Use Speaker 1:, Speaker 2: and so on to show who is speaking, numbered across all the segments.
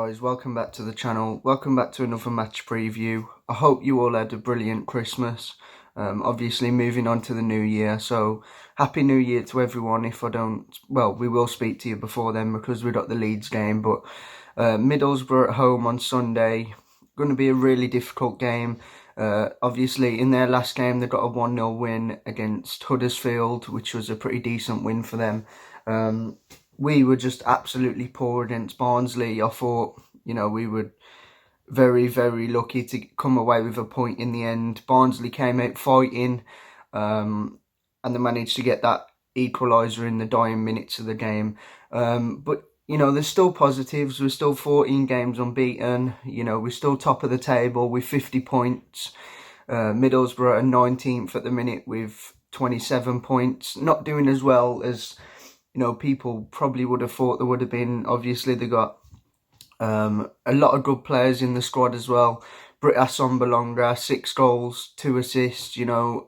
Speaker 1: guys, welcome back to the channel, welcome back to another match preview. I hope you all had a brilliant Christmas, obviously moving on to the new year, so happy new year to everyone. If I don't, well, we will speak to you before then because we got the Leeds game, but Middlesbrough at home on Sunday, going to be a really difficult game. Obviously in their last game they got a 1-0 win against Huddersfield, which was a pretty decent win for them. We were just absolutely poor against Barnsley. I thought, we were very, very lucky to come away with a point in the end. Barnsley came out fighting, and they managed to get that equaliser in the dying minutes of the game. But, there's still positives. We're still 14 games unbeaten. We're still top of the table with 50 points. Middlesbrough are 19th at the minute with 27 points. Not doing as well as people probably would have thought there would have been. Obviously, they got a lot of good players in the squad as well. Britt Assombalonga, 6 goals, 2 assists,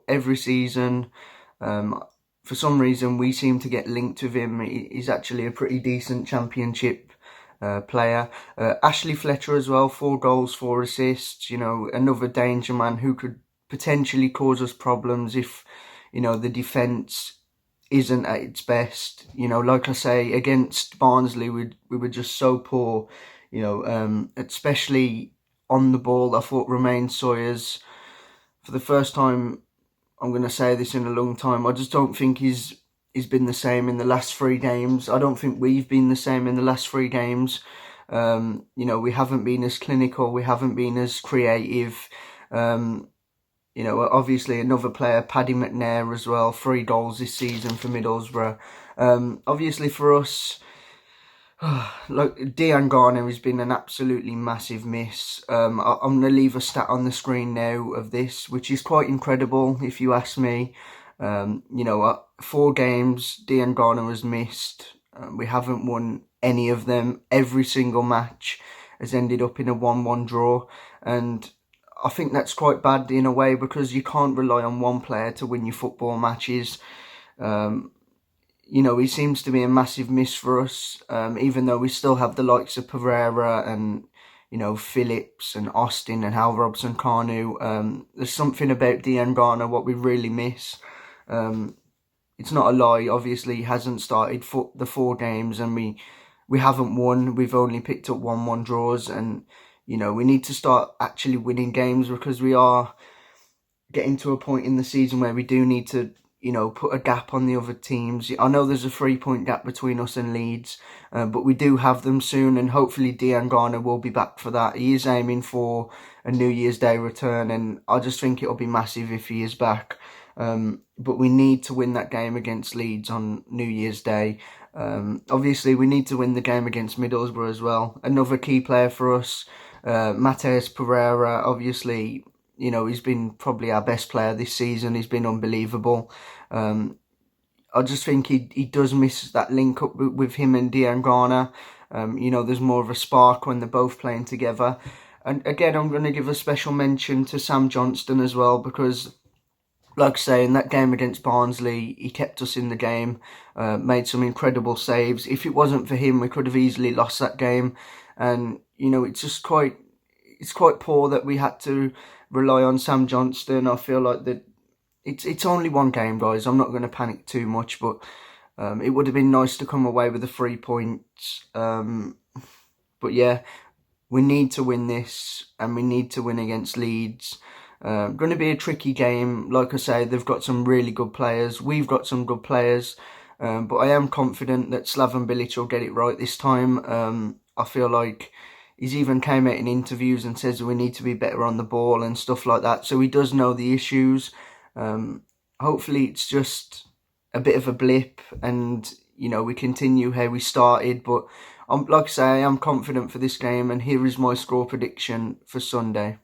Speaker 1: every season. For some reason, we seem to get linked with him. He's actually a pretty decent championship player. Ashley Fletcher as well, 4 goals, 4 assists. Another danger man who could potentially cause us problems if, the defence isn't at its best. Like I say, against Barnsley we were just so poor, especially on the ball. I thought Romain Sawyers, for the first time, I'm going to say this in a long time, I just don't think he's been the same in the last 3 games. I don't think we've been the same in the last 3 games. We haven't been as clinical, we haven't been as creative. Obviously another player, Paddy McNair as well, 3 goals this season for Middlesbrough. Obviously for us, Garner has been an absolutely massive miss. I'm going to leave a stat on the screen now of this, which is quite incredible if you ask me. 4 games Garner has missed. We haven't won any of them. Every single match has ended up in a 1-1 draw, and I think that's quite bad in a way because you can't rely on one player to win your football matches. He seems to be a massive miss for us, even though we still have the likes of Pereira and, Phillips and Austin and Hal Robson-Kanu. There's something about Garner what we really miss. It's not a lie, obviously he hasn't started the 4 games and we haven't won. We've only picked up 1-1 draws, and we need to start actually winning games because we are getting to a point in the season where we do need to, put a gap on the other teams. I know there's a 3-point gap between us and Leeds, but we do have them soon, and hopefully Garner will be back for that. He is aiming for a New Year's Day return, and I just think it'll be massive if he is back. But we need to win that game against Leeds on New Year's Day. Obviously, we need to win the game against Middlesbrough as well. Another key player for us, Matheus Pereira, obviously, he's been probably our best player this season. He's been unbelievable. I just think he does miss that link up with him and Garner. There's more of a spark when they're both playing together. And again, I'm going to give a special mention to Sam Johnstone as well, because like I say, in that game against Barnsley, he kept us in the game, made some incredible saves. If it wasn't for him, we could have easily lost that game. And, it's quite poor that we had to rely on Sam Johnstone. I feel like that it's only 1 game, guys. I'm not going to panic too much, but it would have been nice to come away with the 3 points. But yeah, we need to win this, and we need to win against Leeds. Going to be a tricky game. Like I say, they've got some really good players. We've got some good players. But I am confident that Slaven Bilic will get it right this time. I feel like he's even came out in interviews and says we need to be better on the ball and stuff like that. So he does know the issues. Hopefully it's just a bit of a blip and, we continue how we started. But like I say, I am confident for this game, and here is my score prediction for Sunday.